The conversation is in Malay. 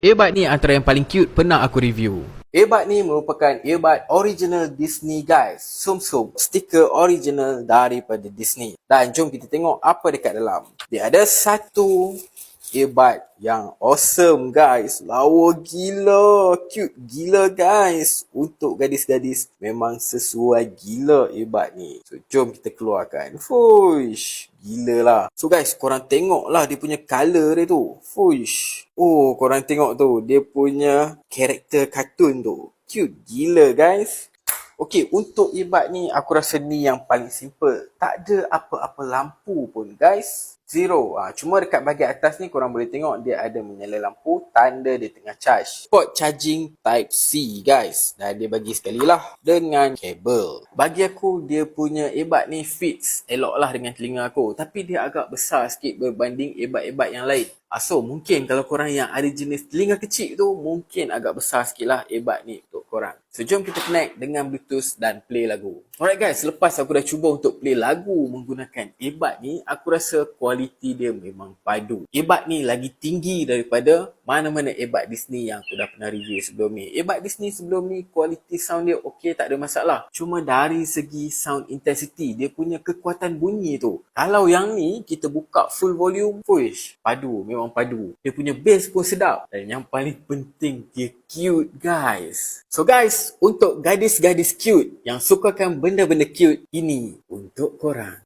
Earbud ni antara yang paling cute pernah aku review. Earbud ni merupakan earbud original Disney guys. Sum-sum, stiker original daripada Disney. Dan jom kita tengok apa dekat dalam. Dia ada satu earbud yang awesome guys. Lawa gila, cute gila guys. Untuk gadis-gadis memang sesuai gila earbud ni. So jom kita keluarkan. Fuish, gila lah. So guys, korang tengok lah dia punya colour dia tu. Fuish. Oh, korang tengok tu. Dia punya karakter kartun tu. Cute gila guys. Okey, untuk earbud ni aku rasa ni yang paling simple. Tak ada apa-apa lampu pun guys. Zero. Cuma dekat bahagian atas ni korang boleh tengok dia ada menyala lampu tanda dia tengah charge. Port charging type C guys. Dan dia bagi sekali lah dengan kabel. Bagi aku dia punya earbud ni fits elok lah dengan telinga aku. Tapi dia agak besar sikit berbanding earbud-earbud yang lain. So mungkin kalau korang yang ada jenis telinga kecil tu mungkin agak besar sikit lah earbud ni untuk korang. So jom kita connect dengan Bluetooth dan play lagu. Alright guys, selepas aku dah cuba untuk play lagu menggunakan earbud ni, aku rasa kualiti dia memang padu. Earbud ni lagi tinggi daripada mana-mana earbud Disney yang aku dah pernah review sebelum ni. Earbud Disney sebelum ni kualiti sound dia okey, tak ada masalah. Cuma dari segi sound intensity, dia punya kekuatan bunyi tu. Kalau yang ni kita buka full volume, push, padu, memang padu. Dia punya bass pun sedap. Dan yang paling penting, dia cute guys. So guys, untuk gadis-gadis cute yang sukakan benda-benda cute, ini untuk korang.